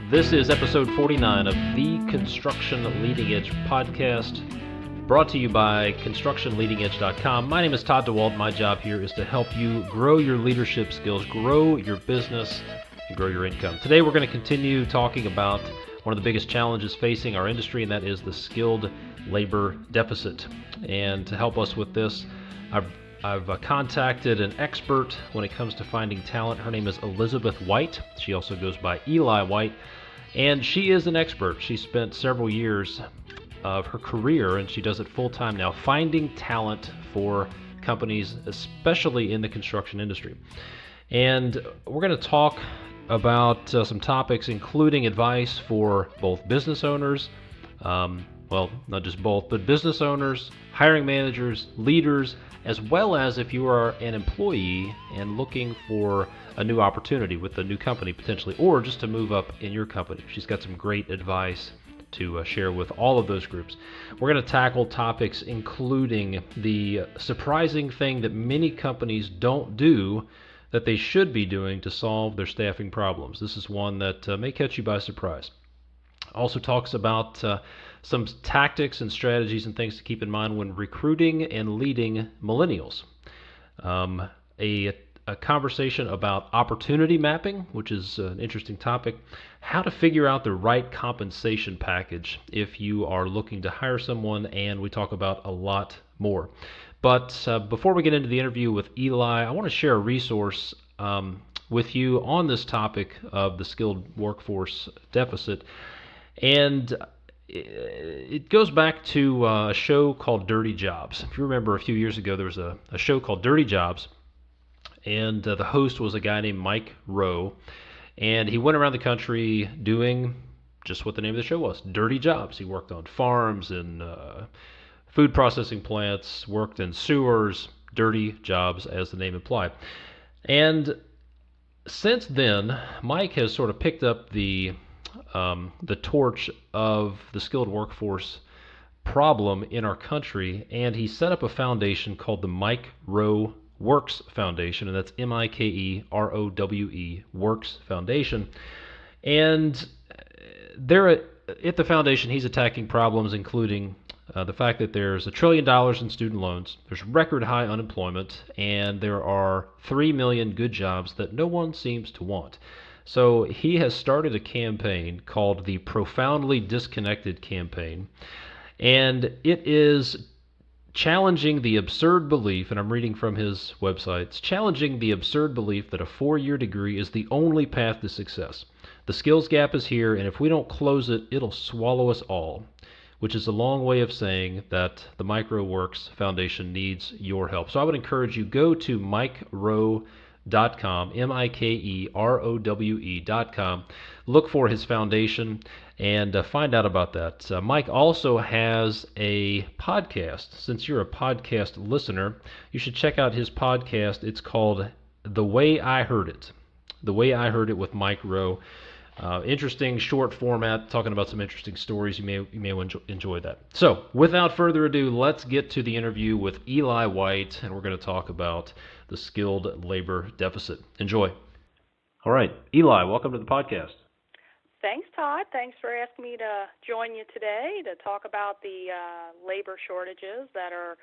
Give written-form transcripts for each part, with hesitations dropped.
This is episode 49 of the Construction Leading Edge podcast, brought to you by ConstructionLeadingEdge.com. My name is Todd DeWalt. My job here is to help you grow your leadership skills, grow your business, and grow your income. Today we're going to continue talking about one of the biggest challenges facing our industry, and that is the skilled labor deficit. And to help us with this, I've contacted an expert when it comes to finding talent. Her name is Elizabeth White. She also goes by Eli White, and she is an expert. She spent several years of her career, and she does it full-time now, finding talent for companies, especially in the construction industry. And we're going to talk about some topics, including advice for both business owners, well, not just both, but business owners, hiring managers, leaders, as well as if you are an employee and looking for a new opportunity with a new company potentially, or just to move up in your company. She's got some great advice to share with all of those groups. We're going to tackle topics including the surprising thing that many companies don't do that they should be doing to solve their staffing problems. This is one that may catch you by surprise. Also talks about some tactics and strategies and things to keep in mind when recruiting and leading millennials. A conversation about opportunity mapping, which is an interesting topic. How to figure out the right compensation package if you are looking to hire someone, and we talk about a lot more. But before we get into the interview with Eli, I want to share a resource with you on this topic of the skilled workforce deficit. And it goes back to a show called Dirty Jobs. If you remember, a few years ago, there was a show called Dirty Jobs, and the host was a guy named Mike Rowe, and he went around the country doing just what the name of the show was, Dirty Jobs. He worked on farms and food processing plants, worked in sewers, dirty jobs, as the name implied. And since then, Mike has sort of picked up the torch of the skilled workforce problem in our country, and he set up a foundation called the Mike Rowe Works Foundation, and that's MIKEROWE Works Foundation. And there at the foundation, he's attacking problems including the fact that there's $1 trillion in student loans, there's record high unemployment, and there are 3 million good jobs that no one seems to want. So he has started a campaign called the Profoundly Disconnected Campaign, and it is challenging the absurd belief, and I'm reading from his website, it's challenging the absurd belief that a 4-year degree is the only path to success. The skills gap is here, and if we don't close it, it'll swallow us all, which is a long way of saying that the Mike Rowe Works Foundation needs your help. So I would encourage you, go to MikeRowe.com, MIKEROWE.com. Look for his foundation and find out about that. Mike also has a podcast. Since you're a podcast listener, you should check out his podcast. It's called The Way I Heard It. The Way I Heard It with Mike Rowe. Interesting short format, talking about some interesting stories. You may enjoy that. So, without further ado, let's get to the interview with Eli White, and we're going to talk about the skilled labor deficit. Enjoy. All right, Eli, welcome to the podcast. Thanks, Todd. Thanks for asking me to join you today to talk about the labor shortages that are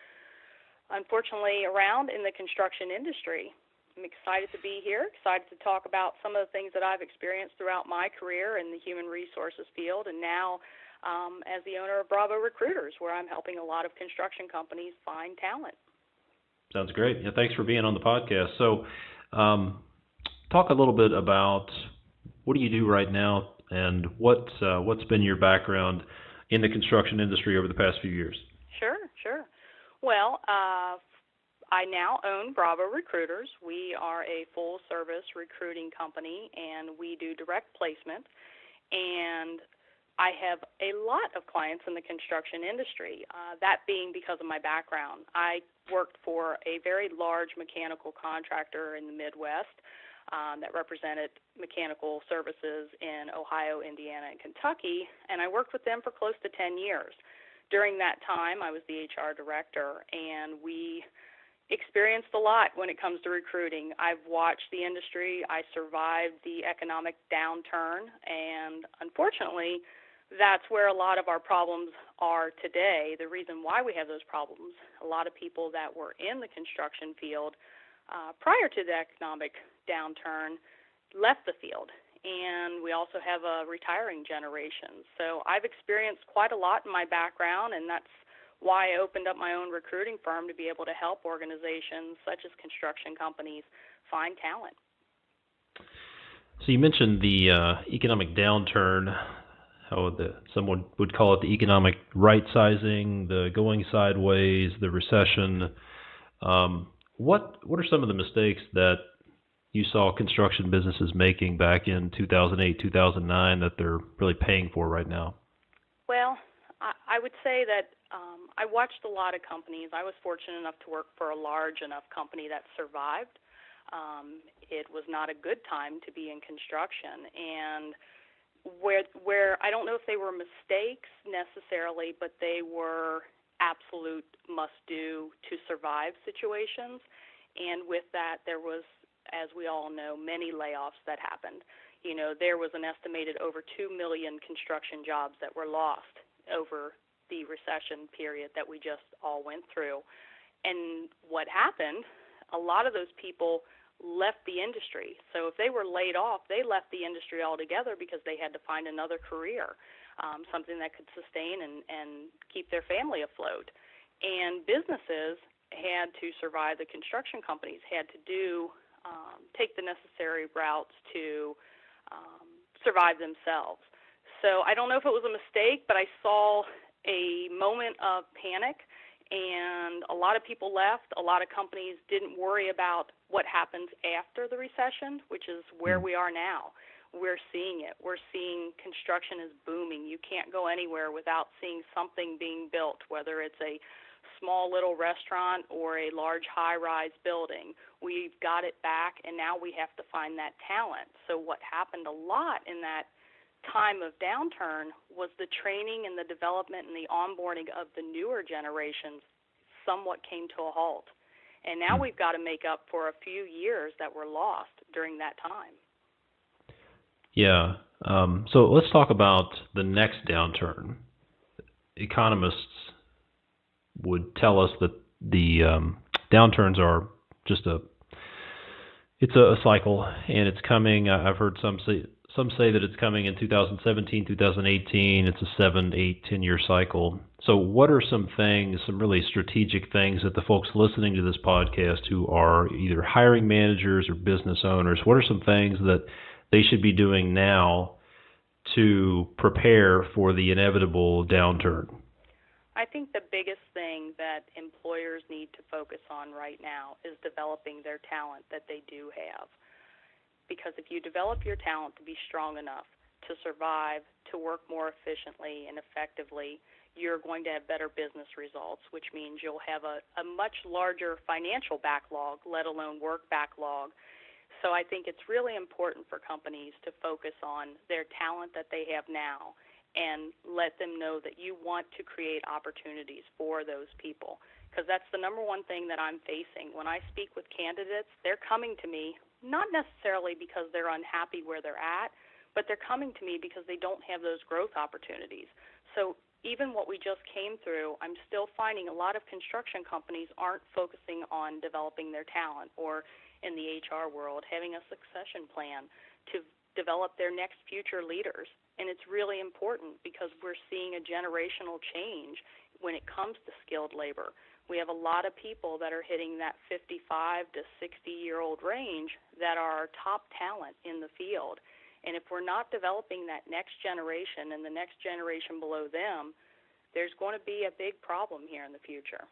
unfortunately around in the construction industry. I'm excited to be here, excited to talk about some of the things that I've experienced throughout my career in the human resources field, and now as the owner of Bravo Recruiters, where I'm helping a lot of construction companies find talent. Sounds great. Yeah, thanks for being on the podcast. So talk a little bit about what do you do right now, and what's been your background in the construction industry over the past few years? Sure. Well, I now own Bravo Recruiters. We are a full-service recruiting company, and we do direct placement. And I have a lot of clients in the construction industry, that being because of my background. I worked for a very large mechanical contractor in the Midwest that represented mechanical services in Ohio, Indiana, and Kentucky, and I worked with them for close to 10 years. during that time, I was the HR director, and we experienced a lot when it comes to recruiting. I've watched the industry. I survived the economic downturn, and unfortunately, that's where a lot of our problems are today. The reason why we have those problems, a lot of people that were in the construction field prior to the economic downturn left the field, and we also have a retiring generation. So I've experienced quite a lot in my background, and that's why I opened up my own recruiting firm to be able to help organizations such as construction companies find talent. So you mentioned the economic downturn, how someone would call it the economic right-sizing, the going sideways, the recession. What are some of the mistakes that you saw construction businesses making back in 2008, 2009 that they're really paying for right now? Well, I would say that I watched a lot of companies. I was fortunate enough to work for a large enough company that survived. It was not a good time to be in construction, and where I don't know if they were mistakes necessarily, but they were absolute must-do to survive situations. And with that, there was, as we all know, many layoffs that happened. You know, there was an estimated over 2 million construction jobs that were lost over the recession period that we just all went through. And what happened, a lot of those people left the industry. So if they were laid off, they left the industry altogether because they had to find another career, something that could sustain and keep their family afloat. And businesses had to survive. The construction companies had to take the necessary routes to survive themselves. So I don't know if it was a mistake, but I saw a moment of panic, and a lot of people left. A lot of companies didn't worry about what happens after the recession, which is where we are now. We're seeing it. We're seeing construction is booming. You can't go anywhere without seeing something being built, whether it's a small little restaurant or a large high-rise building. We've got it back, and now we have to find that talent. So what happened a lot in that time of downturn was the training and the development and the onboarding of the newer generations somewhat came to a halt. And now we've got to make up for a few years that were lost during that time. Yeah. So let's talk about the next downturn. Economists would tell us that the downturns are just it's a cycle, and it's coming. I've heard some say that it's coming in 2017, 2018. It's a 7, 8, 10-year cycle. So what are some things, some really strategic things that the folks listening to this podcast who are either hiring managers or business owners, what are some things that they should be doing now to prepare for the inevitable downturn? I think the biggest thing that employers need to focus on right now is developing their talent that they do have. Because if you develop your talent to be strong enough to survive, to work more efficiently and effectively, you're going to have better business results, which means you'll have a much larger financial backlog, let alone work backlog. So I think it's really important for companies to focus on their talent that they have now and let them know that you want to create opportunities for those people, because that's the number one thing that I'm facing. When I speak with candidates, they're coming to me not necessarily because they're unhappy where they're at, but they're coming to me because they don't have those growth opportunities. So even what we just came through, I'm still finding a lot of construction companies aren't focusing on developing their talent, or in the HR world, having a succession plan to develop their next future leaders. And it's really important because we're seeing a generational change when it comes to skilled labor. We have a lot of people that are hitting that 55 to 60-year-old range that are top talent in the field. And if we're not developing that next generation and the next generation below them, there's going to be a big problem here in the future.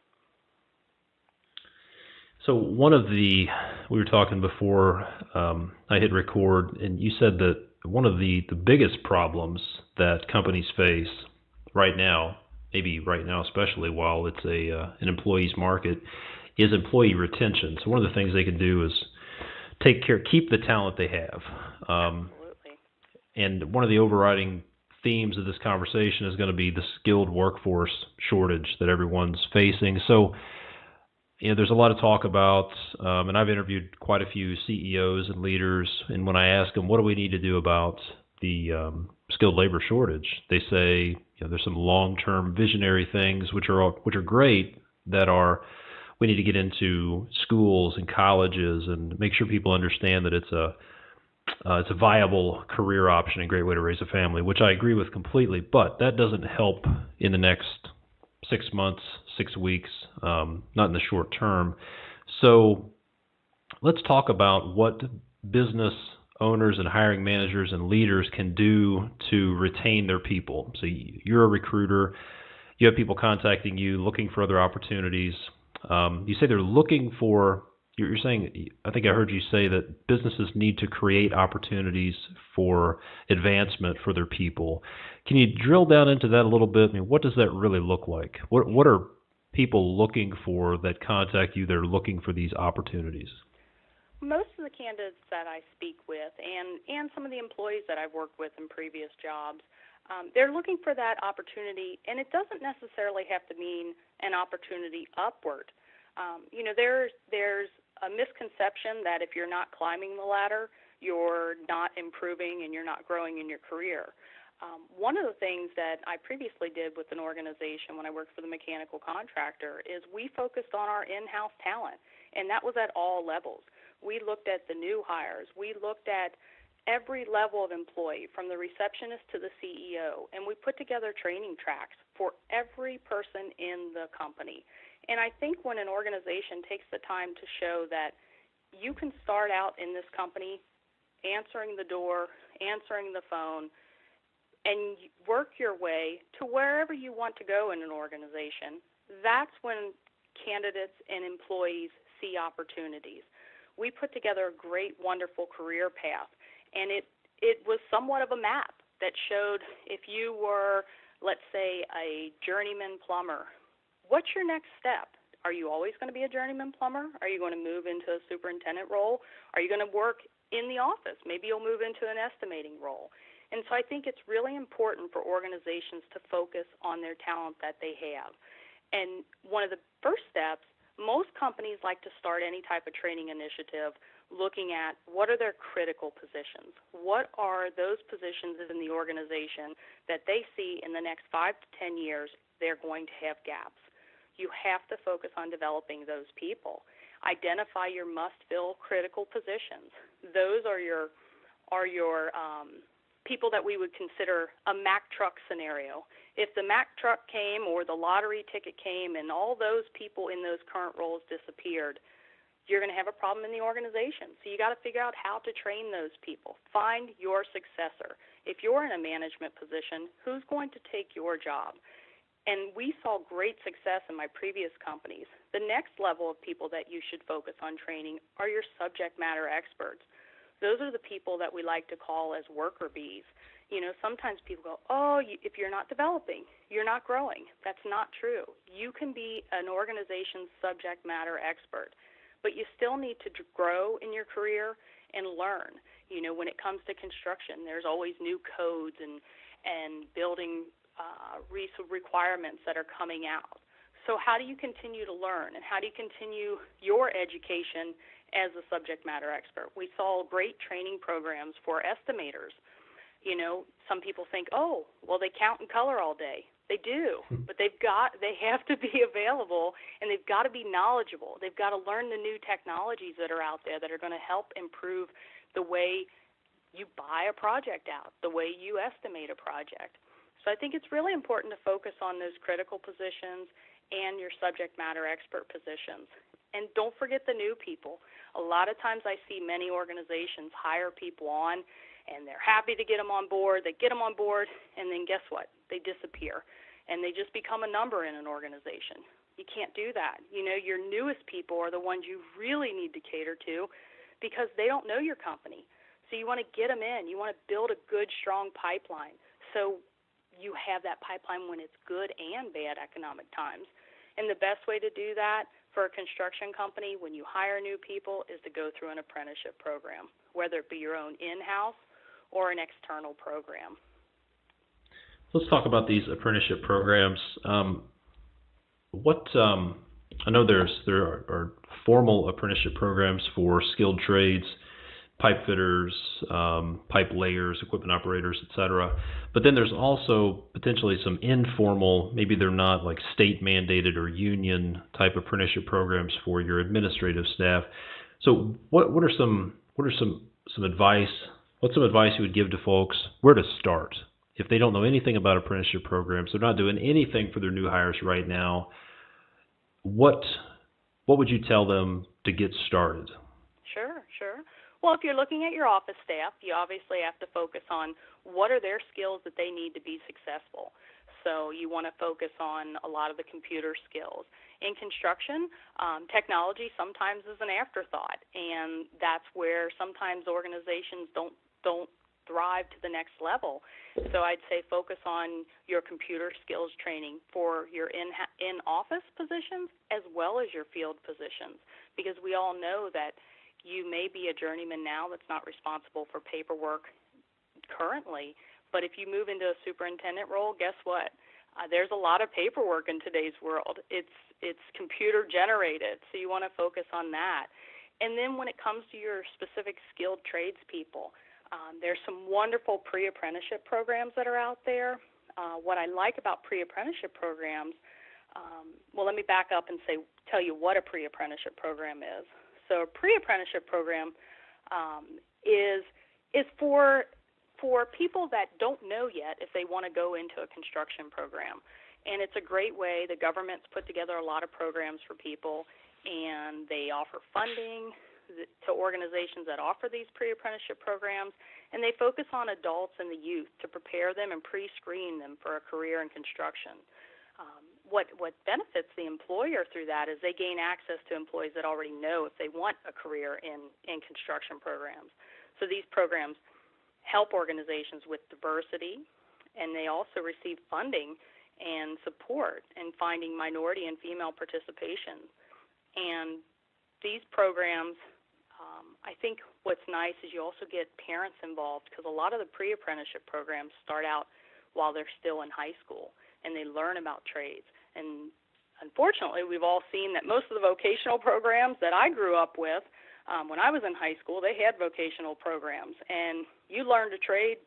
So we were talking before I hit record, and you said that one of the biggest problems that companies face right now, maybe right now especially while it's an employee's market, is employee retention. So one of the things they can do is keep the talent they have. Absolutely. And one of the overriding themes of this conversation is going to be the skilled workforce shortage that everyone's facing. So, there's a lot of talk about, and I've interviewed quite a few CEOs and leaders, and when I ask them, what do we need to do about the skilled labor shortage, they say there's some long-term visionary things which are great, that are we need to get into schools and colleges and make sure people understand that it's a viable career option and a great way to raise a family, which I agree with completely. But that doesn't help in the next 6 months, 6 weeks, not in the short term. So let's talk about what business owners and hiring managers and leaders can do to retain their people. So you're a recruiter. You have people contacting you, looking for other opportunities. You say they're looking for, you're saying, I think I heard you say that businesses need to create opportunities for advancement for their people. Can you drill down into that a little bit? I mean, what does that really look like? What are people looking for that contact you? They're looking for these opportunities. Most of the candidates that I speak with, and some of the employees that I've worked with in previous jobs, they're looking for that opportunity, and it doesn't necessarily have to mean an opportunity upward. There's a misconception that if you're not climbing the ladder, you're not improving and you're not growing in your career. One of the things that I previously did with an organization when I worked for the mechanical contractor is we focused on our in-house talent, and that was at all levels. We looked at the new hires. We looked at every level of employee, from the receptionist to the CEO, and we put together training tracks for every person in the company. And I think when an organization takes the time to show that you can start out in this company answering the door, answering the phone, and work your way to wherever you want to go in an organization, that's when candidates and employees see opportunities. We put together a great, wonderful career path, and it was somewhat of a map that showed if you were, let's say, a journeyman plumber, what's your next step? Are you always going to be a journeyman plumber? Are you going to move into a superintendent role? Are you going to work in the office? Maybe you'll move into an estimating role. And so I think it's really important for organizations to focus on their talent that they have. And one of the first steps, most companies like to start any type of training initiative looking at what are their critical positions. What are those positions in the organization that they see in the next 5 to 10 years they're going to have gaps? You have to focus on developing those people. Identify your must-fill critical positions. Those are your people that we would consider a Mack truck scenario. If the Mack truck came or the lottery ticket came and all those people in those current roles disappeared, you're going to have a problem in the organization. So you got to figure out how to train those people. Find your successor. If you're in a management position, who's going to take your job? And we saw great success in my previous companies. The next level of people that you should focus on training are your subject matter experts. Those are the people that we like to call as worker bees. Sometimes people go, if you're not developing, you're not growing. That's not true. You can be an organization's subject matter expert, but you still need to grow in your career and learn. When it comes to construction, there's always new codes and building requirements that are coming out. So how do you continue to learn, and how do you continue your education as a subject matter expert? We saw great training programs for estimators. Some people think, they count and color all day. They do, but they have to be available, and they've got to be knowledgeable. They've got to learn the new technologies that are out there that are going to help improve the way you buy a project out, the way you estimate a project. So I think it's really important to focus on those critical positions and your subject matter expert positions. And don't forget the new people. A lot of times I see many organizations hire people on, and they're happy to get them on board. They get them on board, and then guess what? They disappear, and they just become a number in an organization. You can't do that. Your newest people are the ones you really need to cater to because they don't know your company. So you want to get them in. You want to build a good, strong pipeline so you have that pipeline when it's good and bad economic times. And the best way to do that for a construction company when you hire new people is to go through an apprenticeship program, whether it be your own in-house or an external program. Let's talk about these apprenticeship programs. What I know there are formal apprenticeship programs for skilled trades, pipe fitters, pipe layers, equipment operators, etc. But then there's also potentially some informal, maybe they're not like state mandated or union type apprenticeship programs for your administrative staff. So what are some advice? What's some advice you would give to folks where to start if they don't know anything about apprenticeship programs? They're not doing anything for their new hires right now. What would you tell them to get started? Sure. Well, if you're looking at your office staff, you obviously have to focus on what are their skills that they need to be successful. So you want to focus on a lot of the computer skills. In construction, technology sometimes is an afterthought, and that's where sometimes organizations don't thrive to the next level. So I'd say focus on your computer skills training for your in-office positions as well as your field positions, because we all know that you may be a journeyman now that's not responsible for paperwork currently, but if you move into a superintendent role, guess what? There's a lot of paperwork in today's world. It's computer generated, so you want to focus on that. And then when it comes to your specific skilled tradespeople, there's some wonderful pre-apprenticeship programs that are out there. What I like about pre-apprenticeship programs, well, let me back up and tell you what a pre-apprenticeship program is. So a pre-apprenticeship program is for people that don't know yet if they want to go into a construction program. And it's a great way. The government's put together a lot of programs for people, and they offer funding to organizations that offer these pre-apprenticeship programs, and they focus on adults and the youth to prepare them and pre-screen them for a career in construction. What benefits the employer through that is they gain access to employees that already know if they want a career in construction programs. So these programs help organizations with diversity, and they also receive funding and support in finding minority and female participation. And these programs, I think what's nice is you also get parents involved, because a lot of the pre-apprenticeship programs start out while they're still in high school, and they learn about trades. And unfortunately, we've all seen that most of the vocational programs that I grew up with, when I was in high school, they had vocational programs. And you learned a trade,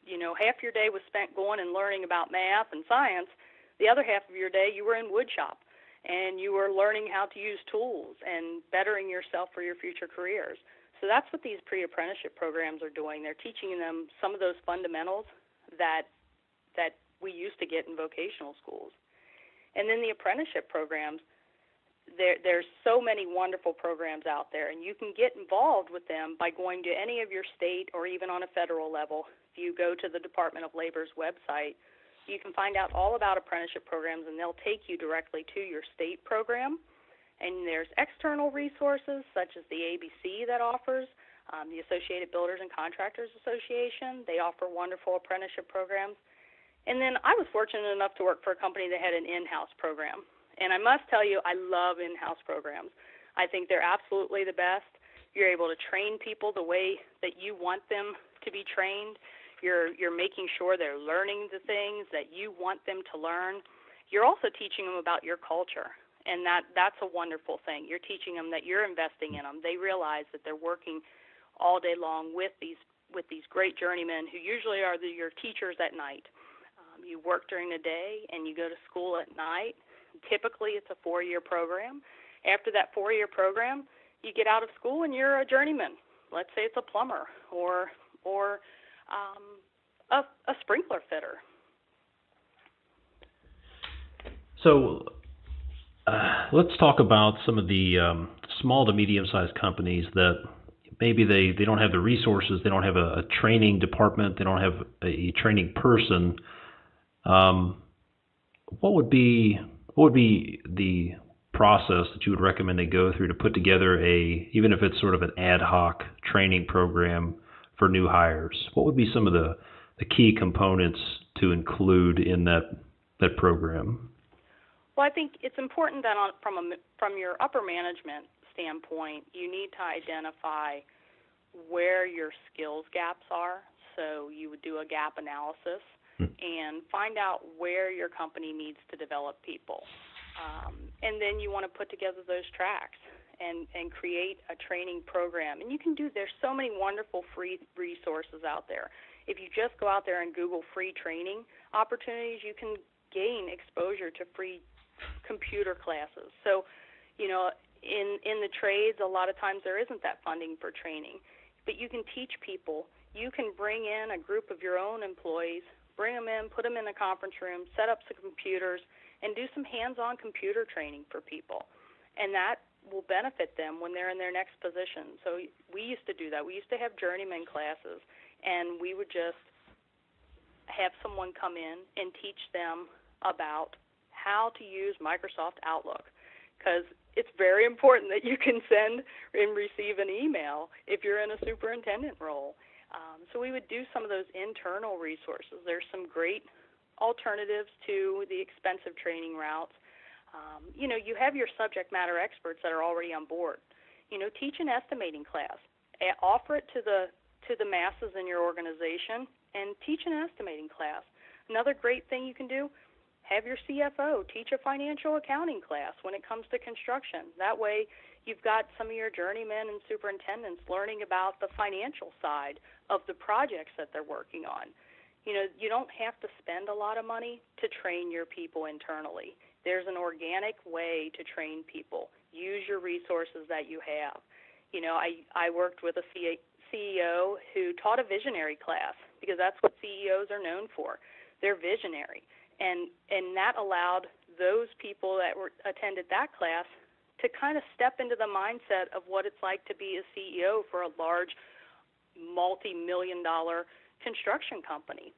half your day was spent going and learning about math and science. The other half of your day, you were in wood shop, and you were learning how to use tools and bettering yourself for your future careers. So that's what these pre-apprenticeship programs are doing. They're teaching them some of those fundamentals that we used to get in vocational schools. And then the apprenticeship programs, there's so many wonderful programs out there, and you can get involved with them by going to any of your state or even on a federal level. If you go to the Department of Labor's website, you can find out all about apprenticeship programs, and they'll take you directly to your state program. And there's external resources such as the ABC that offers, the Associated Builders and Contractors Association. They offer wonderful apprenticeship programs. And then I was fortunate enough to work for a company that had an in-house program. And I must tell you, I love in-house programs. I think they're absolutely the best. You're able to train people the way that you want them to be trained. You're making sure they're learning the things that you want them to learn. You're also teaching them about your culture, and that's a wonderful thing. You're teaching them that you're investing in them. They realize that they're working all day long with these great journeymen who usually are your teachers at night. You work during the day and you go to school at night. Typically, it's a 4-year program. After that 4-year program, you get out of school and you're a journeyman. Let's say it's a plumber or a sprinkler fitter. So let's talk about some of the small to medium-sized companies that maybe they don't have the resources, they don't have a training department, they don't have a training person. What would be the process that you would recommend they go through to put together even if it's sort of an ad hoc training program for new hires? What would be some of the key components to include in that program? Well, I think it's important that from your upper management standpoint, you need to identify where your skills gaps are. So you would do a gap analysis. and find out where your company needs to develop people. And then you want to put together those tracks and create a training program. And you can there's so many wonderful free resources out there. If you just go out there and Google free training opportunities, you can gain exposure to free computer classes. So, in the trades, a lot of times there isn't that funding for training. But you can teach people. You can bring in a group of your own employees, bring them in, put them in a conference room, set up some computers, and do some hands-on computer training for people. And that will benefit them when they're in their next position. So we used to do that. We used to have journeyman classes, and we would just have someone come in and teach them about how to use Microsoft Outlook, because it's very important that you can send and receive an email if you're in a superintendent role. So we would do some of those internal resources. There's some great alternatives to the expensive training routes. You have your subject matter experts that are already on board. Teach an estimating class. Offer it to the masses in your organization and teach an estimating class. Another great thing you can do, have your CFO teach a financial accounting class when it comes to construction. That way you've got some of your journeymen and superintendents learning about the financial side of the projects that they're working on. You don't have to spend a lot of money to train your people internally. There's an organic way to train people. Use your resources that you have. I worked with a CEO who taught a visionary class, because that's what CEOs are known for. They're visionary. And that allowed those people that attended that class to kind of step into the mindset of what it's like to be a CEO for a large multi-million-dollar construction company.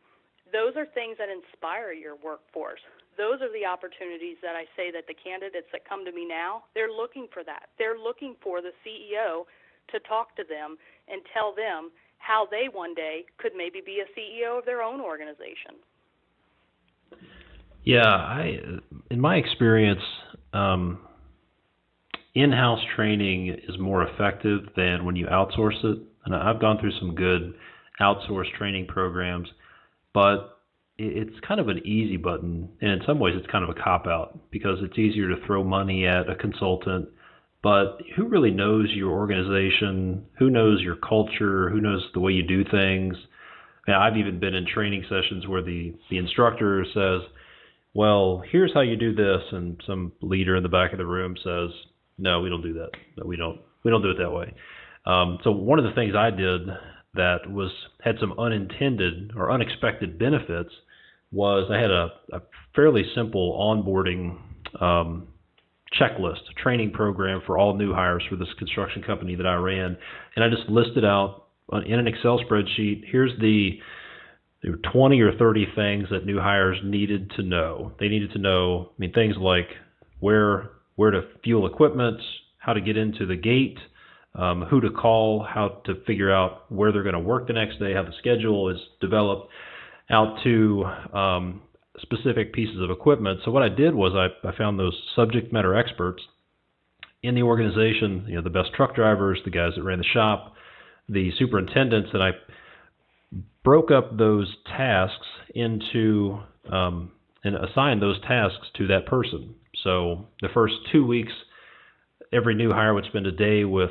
Those are things that inspire your workforce. Those are the opportunities that I say that the candidates that come to me now, they're looking for that. They're looking for the CEO to talk to them and tell them how they one day could maybe be a CEO of their own organization. Yeah, in my experience, in-house training is more effective than when you outsource it. And I've gone through some good outsourced training programs, but it's kind of an easy button, and in some ways it's kind of a cop-out, because it's easier to throw money at a consultant. But who really knows your organization? Who knows your culture? Who knows the way you do things? I've even been in training sessions where the instructor says, well, here's how you do this, and some leader in the back of the room says, no, we don't do that. No, we don't do it that way. So one of the things I did that had some unintended or unexpected benefits was I had a fairly simple onboarding checklist, training program for all new hires for this construction company that I ran, and I just listed out in an Excel spreadsheet, there were 20 or 30 things that new hires needed to know. They needed to know, things like where to fuel equipment, how to get into the gate, who to call, how to figure out where they're going to work the next day, how the schedule is developed, out to specific pieces of equipment. So what I did was I found those subject matter experts in the organization, the best truck drivers, the guys that ran the shop, the superintendents, and I broke up those tasks into and assigned those tasks to that person. So the first 2 weeks, every new hire would spend a day with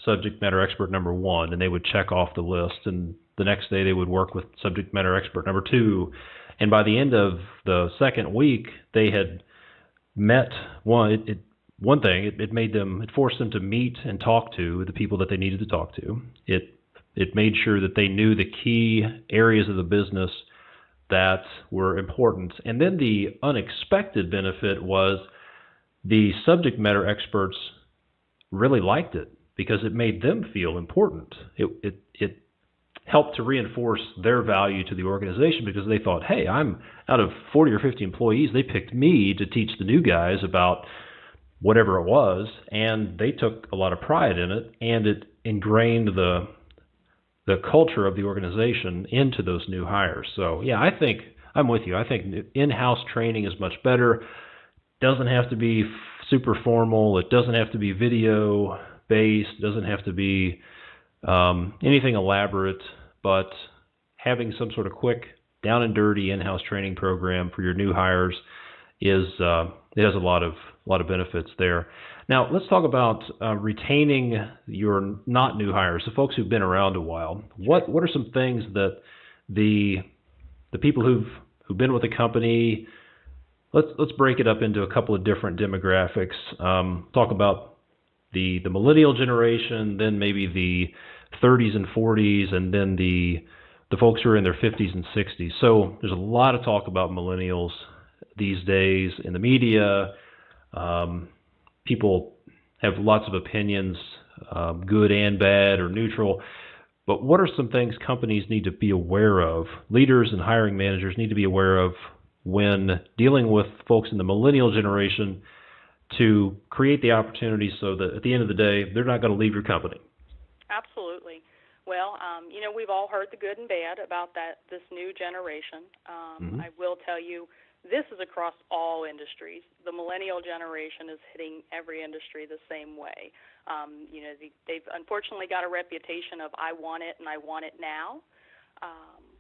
subject matter expert number 1, and they would check off the list. And the next day they would work with subject matter expert number 2. And by the end of the second week, they had met it forced them to meet and talk to the people that they needed to talk to. It made sure that they knew the key areas of the business that were important. And then the unexpected benefit was the subject matter experts really liked it because it made them feel important. It helped to reinforce their value to the organization, because they thought, hey, I'm out of 40 or 50 employees, they picked me to teach the new guys about whatever it was, and they took a lot of pride in it, and it ingrained the culture of the organization into those new hires. So yeah, I think I'm with you. I think in-house training is much better. Doesn't have to be super formal. It doesn't have to be video based. It doesn't have to be anything elaborate, but having some sort of quick down and dirty in-house training program for your new hires is it has a lot of benefits there. Now let's talk about retaining your not new hires, the folks who've been around a while. What are some things that the people who've been with the company, let's break it up into a couple of different demographics. Talk about the millennial generation, then maybe the 30s and 40s, and then the folks who are in their 50s and 60s. So there's a lot of talk about millennials these days in the media. People have lots of opinions, good and bad or neutral. But what are some things companies need to be aware of, leaders and hiring managers need to be aware of when dealing with folks in the millennial generation to create the opportunity so that at the end of the day, they're not going to leave your company? Absolutely. Well, we've all heard the good and bad about this new generation. I will tell you, this is across all industries. The millennial generation is hitting every industry the same way. They've unfortunately got a reputation of I want it and I want it now,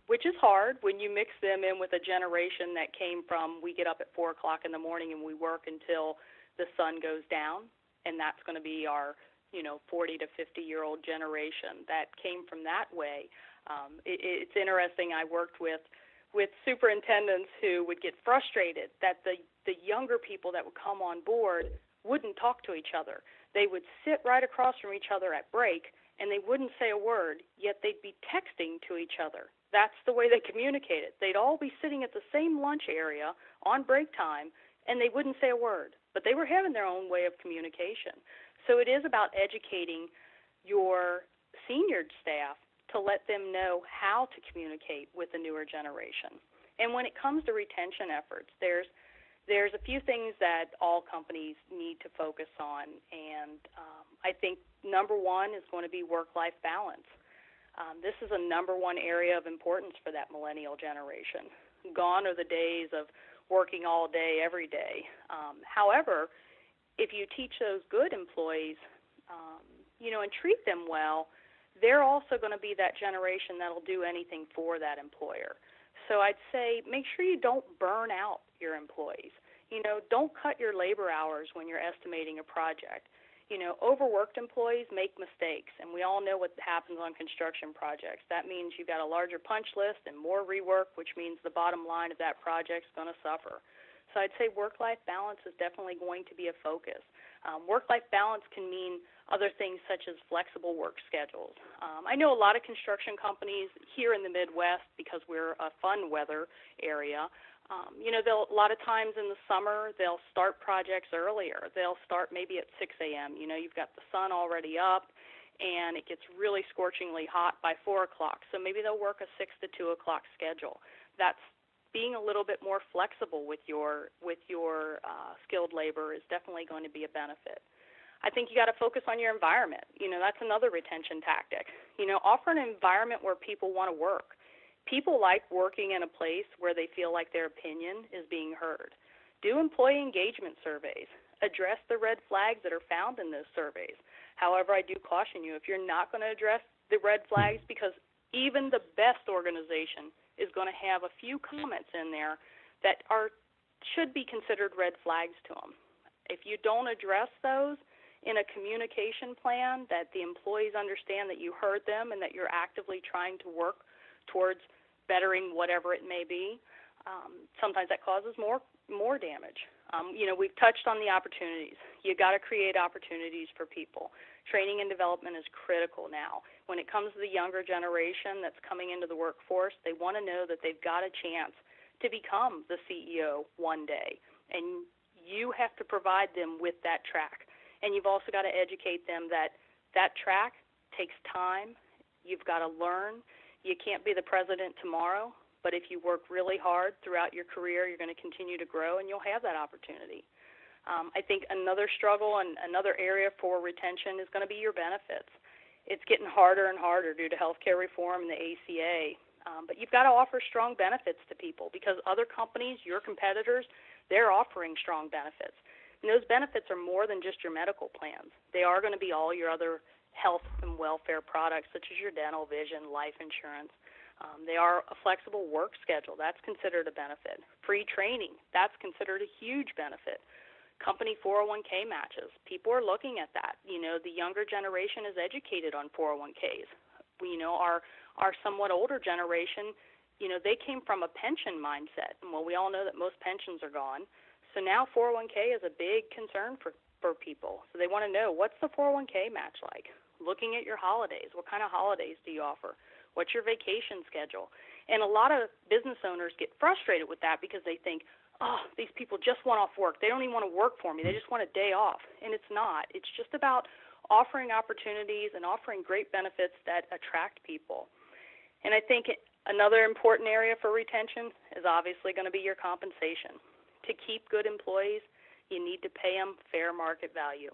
which is hard when you mix them in with a generation that came from we get up at 4 o'clock in the morning and we work until the sun goes down, and that's going to be our 40 to 50-year-old generation that came from that way. It's interesting. I worked with superintendents who would get frustrated that the younger people that would come on board wouldn't talk to each other. They would sit right across from each other at break, and they wouldn't say a word, yet they'd be texting to each other. That's the way they communicated. They'd all be sitting at the same lunch area on break time, and they wouldn't say a word, but they were having their own way of communication. So it is about educating your senior staff to let them know how to communicate with the newer generation. And when it comes to retention efforts, there's a few things that all companies need to focus on, and I think number one is going to be work-life balance. This is a number one area of importance for that millennial generation. Gone are the days of working all day, every day. However, if you teach those good employees, and treat them well, they're also going to be that generation that'll do anything for that employer. So I'd say make sure you don't burn out your employees. Don't cut your labor hours when you're estimating a project. Overworked employees make mistakes, and we all know what happens on construction projects. That means you've got a larger punch list and more rework, which means the bottom line of that project's going to suffer. So I'd say work-life balance is definitely going to be a focus. Work-life balance can mean other things such as flexible work schedules. I know a lot of construction companies here in the Midwest, because we're a fun weather area, a lot of times in the summer they'll start projects earlier. They'll start maybe at 6 a.m. You've got the sun already up, and it gets really scorchingly hot by 4 o'clock. So maybe they'll work a 6 to 2 o'clock schedule. That's being a little bit more flexible with your skilled labor is definitely going to be a benefit. I think you got to focus on your environment. That's another retention tactic. Offer an environment where people want to work. People like working in a place where they feel like their opinion is being heard. Do employee engagement surveys. Address the red flags that are found in those surveys. However, I do caution you, if you're not going to address the red flags, because even the best organization is going to have a few comments in there that should be considered red flags to them. If you don't address those in a communication plan that the employees understand that you heard them and that you're actively trying to work towards bettering whatever it may be, sometimes that causes more damage. We've touched on the opportunities. You got to create opportunities for people. Training and development is critical now. When it comes to the younger generation that's coming into the workforce, they want to know that they've got a chance to become the CEO one day, and you have to provide them with that track. And you've also got to educate them that track takes time. You've got to learn. You can't be the president tomorrow, but if you work really hard throughout your career, you're going to continue to grow, and you'll have that opportunity. I think another struggle and another area for retention is going to be your benefits. It's getting harder and harder due to healthcare reform and the ACA, but you've got to offer strong benefits to people, because other companies, your competitors, they're offering strong benefits. And those benefits are more than just your medical plans. They are going to be all your other health and welfare products, such as your dental, vision, life insurance. They are a flexible work schedule. That's considered a benefit. Free training, that's considered a huge benefit. Company 401k matches, people are looking at that. The younger generation is educated on 401ks. Our somewhat older generation, they came from a pension mindset. And we all know that most pensions are gone. So now 401k is a big concern for people. So they want to know, what's the 401k match like? Looking at your holidays, what kind of holidays do you offer? What's your vacation schedule? And a lot of business owners get frustrated with that because they think, oh, these people just want off work. They don't even want to work for me. They just want a day off. And it's not. It's just about offering opportunities and offering great benefits that attract people. And I think another important area for retention is obviously going to be your compensation. To keep good employees, you need to pay them fair market value.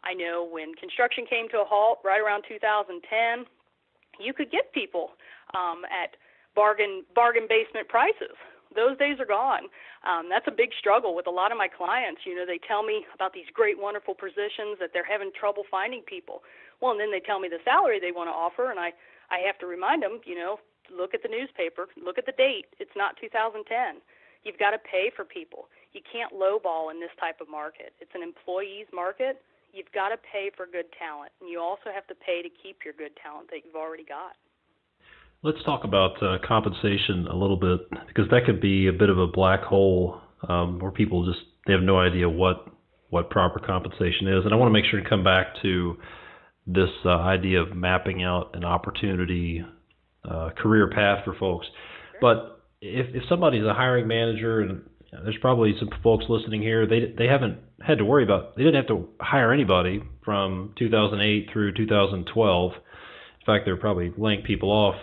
I know when construction came to a halt right around 2010, you could get people at bargain basement prices. Those days are gone. That's a big struggle with a lot of my clients. They tell me about these great, wonderful positions that they're having trouble finding people. Well, and then they tell me the salary they want to offer, and I have to remind them, look at the newspaper, look at the date. It's not 2010. You've got to pay for people. You can't lowball in this type of market. It's an employee's market. You've got to pay for good talent, and you also have to pay to keep your good talent that you've already got. Let's talk about compensation a little bit, because that could be a bit of a black hole where people they have no idea what proper compensation is. And I want to make sure to come back to this idea of mapping out an opportunity career path for folks. Sure. But if somebody's a hiring manager, and there's probably some folks listening here, they haven't had to worry about, they didn't have to hire anybody from 2008 through 2012. In fact, they're probably laying people off.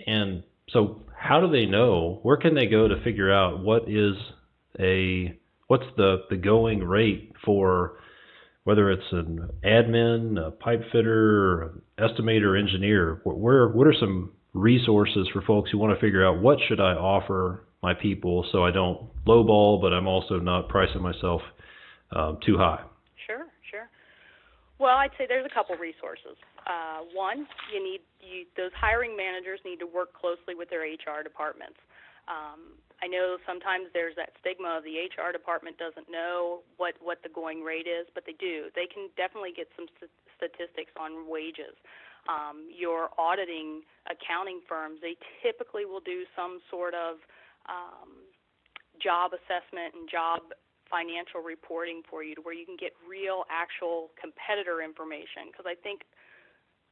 And so how do they know, where can they go to figure out what's the going rate for, whether it's an admin, a pipe fitter, estimator, engineer? What are some resources for folks who want to figure out, what should I offer my people so I don't lowball, but I'm also not pricing myself too high? Sure. Well, I'd say there's a couple resources. One, those hiring managers need to work closely with their HR departments. I know sometimes there's that stigma of the HR department doesn't know what the going rate is, but they do. They can definitely get some statistics on wages. Your auditing accounting firms, they typically will do some sort of job assessment and job financial reporting for you, to where you can get real, actual competitor information. Because I think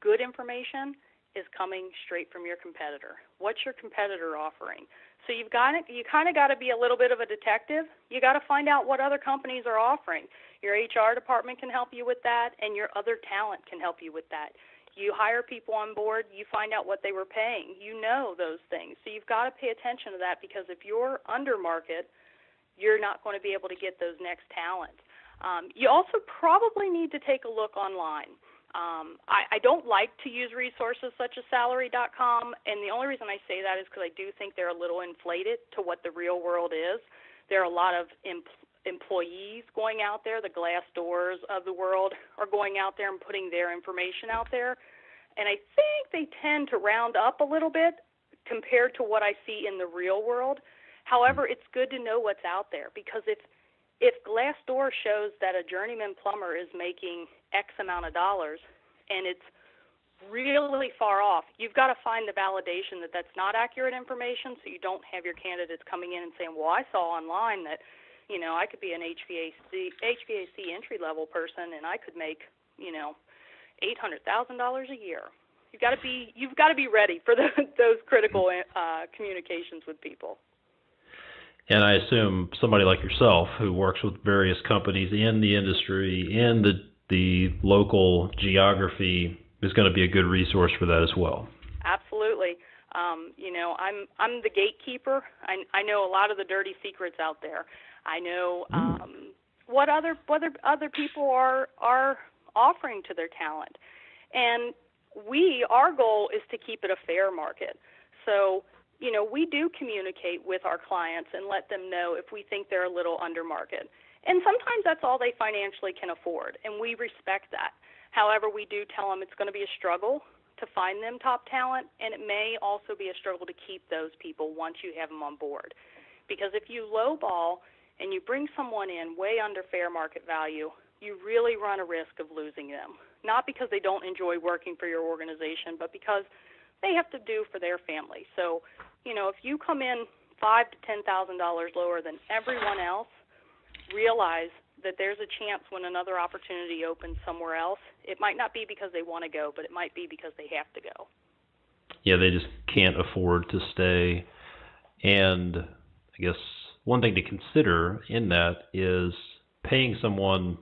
good information is coming straight from your competitor. What's your competitor offering? So you kind of got to be a little bit of a detective. You got to find out what other companies are offering. Your HR department can help you with that, and your other talent can help you with that. You hire people on board, you find out what they were paying. You know those things. So you've got to pay attention to that, because if you're under market, you're not going to be able to get those next talent. You also probably need to take a look online. I don't like to use resources such as salary.com, and the only reason I say that is because I do think they're a little inflated to what the real world is. There are a lot of employees going out there. The Glassdoors of the world are going out there and putting their information out there, and I think they tend to round up a little bit compared to what I see in the real world. However, it's good to know what's out there, because if Glassdoor shows that a journeyman plumber is making X amount of dollars and it's really far off, you've got to find the validation that that's not accurate information, so you don't have your candidates coming in and saying, well, I saw online that, I could be an HVAC entry-level person and I could make, $800,000 a year. You've got to be ready for those critical communications with people. And I assume somebody like yourself, who works with various companies in the industry, in the local geography, is going to be a good resource for that as well. Absolutely. I'm the gatekeeper. I know a lot of the dirty secrets out there. I know what other people are offering to their talent. And our goal is to keep it a fair market. So, we do communicate with our clients and let them know if we think they're a little under market. And sometimes that's all they financially can afford, and we respect that. However, we do tell them it's going to be a struggle to find them top talent, and it may also be a struggle to keep those people once you have them on board. Because if you lowball and you bring someone in way under fair market value, you really run a risk of losing them. Not because they don't enjoy working for your organization, but because they have to do for their family. So, if you come in $5,000 to $10,000 lower than everyone else, realize that there's a chance when another opportunity opens somewhere else, it might not be because they want to go, but it might be because they have to go. Yeah, they just can't afford to stay. And I guess one thing to consider in that is paying someone.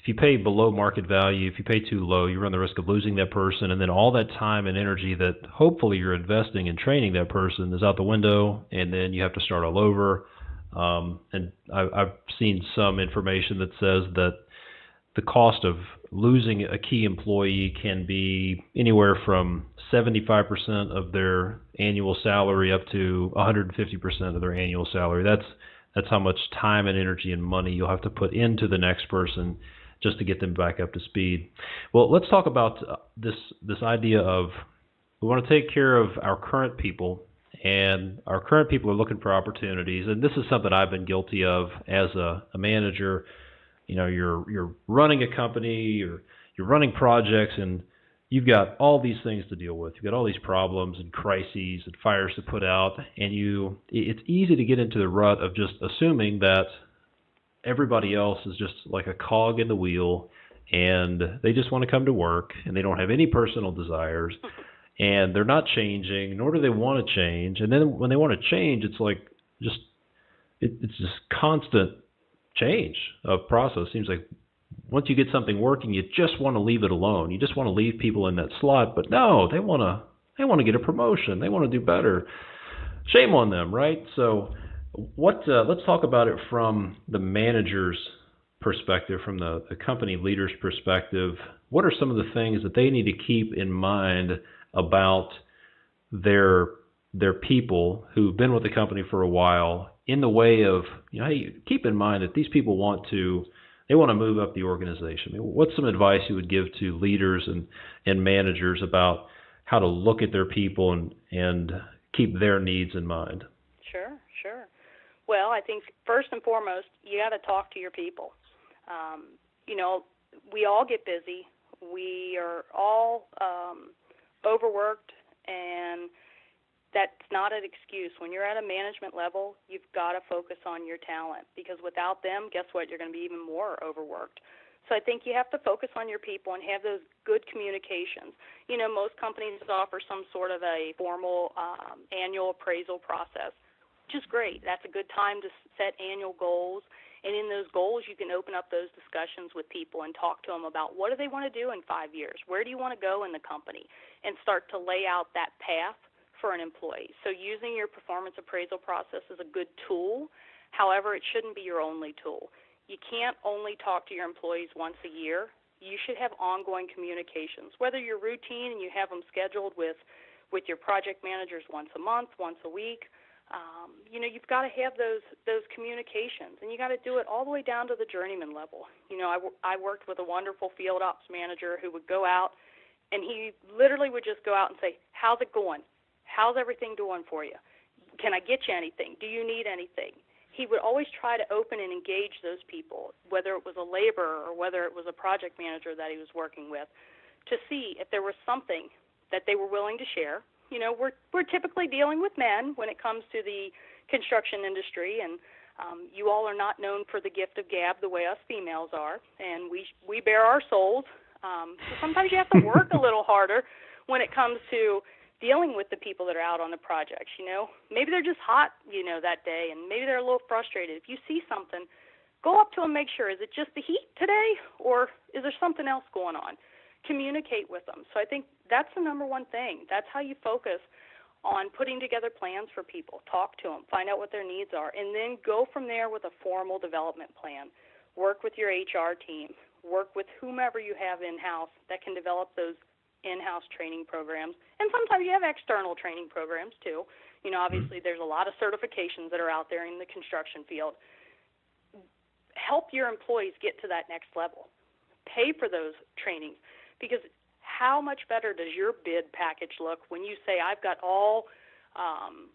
If you pay below market value, if you pay too low, you run the risk of losing that person, and then all that time and energy that hopefully you're investing in training that person is out the window, and then you have to start all over. And I've seen some information that says that the cost of losing a key employee can be anywhere from 75% of their annual salary up to 150% of their annual salary. That's how much time and energy and money you'll have to put into the next person just to get them back up to speed. Well, let's talk about this idea of we want to take care of our current people, and our current people are looking for opportunities. And this is something I've been guilty of as a manager. You're running a company, you're running projects, and you've got all these things to deal with. You've got all these problems and crises and fires to put out, and it's easy to get into the rut of just assuming that everybody else is just like a cog in the wheel, and they just want to come to work, and they don't have any personal desires, and they're not changing, nor do they want to change. And then when they want to change, it's like it's just constant change of process. Seems like once you get something working, you just want to leave it alone. You just want to leave people in that slot. But no, they want to get a promotion. They want to do better. Shame on them, right? So let's talk about it from the manager's perspective, from the company leader's perspective. What are some of the things that they need to keep in mind about their people who've been with the company for a while, in the way of, hey, keep in mind that these people want to move up the organization? I mean, what's some advice you would give to leaders and managers about how to look at their people and keep their needs in mind? Sure. Well, I think first and foremost, you got to talk to your people. We all get busy. We are all overworked, and that's not an excuse. When you're at a management level, you've got to focus on your talent, because without them, guess what? You're going to be even more overworked. So I think you have to focus on your people and have those good communications. Most companies offer some sort of a formal annual appraisal process, which is great. That's a good time to set annual goals. And in those goals, you can open up those discussions with people and talk to them about what do they want to do in 5 years? Where do you want to go in the company? And start to lay out that path for an employee. So using your performance appraisal process is a good tool. However, it shouldn't be your only tool. You can't only talk to your employees once a year. You should have ongoing communications, whether you're routine and you have them scheduled with your project managers once a month, once a week. You've got to have those communications, and you got to do it all the way down to the journeyman level. I worked with a wonderful field ops manager who would go out, and he literally would just go out and say, "How's it going? How's everything doing for you? Can I get you anything? Do you need anything?" He would always try to open and engage those people, whether it was a laborer or whether it was a project manager that he was working with, to see if there was something that they were willing to share. We're typically dealing with men when it comes to the construction industry, and you all are not known for the gift of gab the way us females are, and we bare our souls. So sometimes you have to work a little harder when it comes to dealing with the people that are out on the projects. Maybe they're just hot, that day, and maybe they're a little frustrated. If you see something, go up to them, make sure, is it just the heat today, or is there something else going on? Communicate with them. So I think that's the number one thing. That's how you focus on putting together plans for people. Talk to them, find out what their needs are, and then go from there with a formal development plan. Work with your HR team. Work with whomever you have in-house that can develop those in-house training programs. And sometimes you have external training programs too. Obviously there's a lot of certifications that are out there in the construction field. Help your employees get to that next level. Pay for those trainings, because how much better does your bid package look when you say, I've got all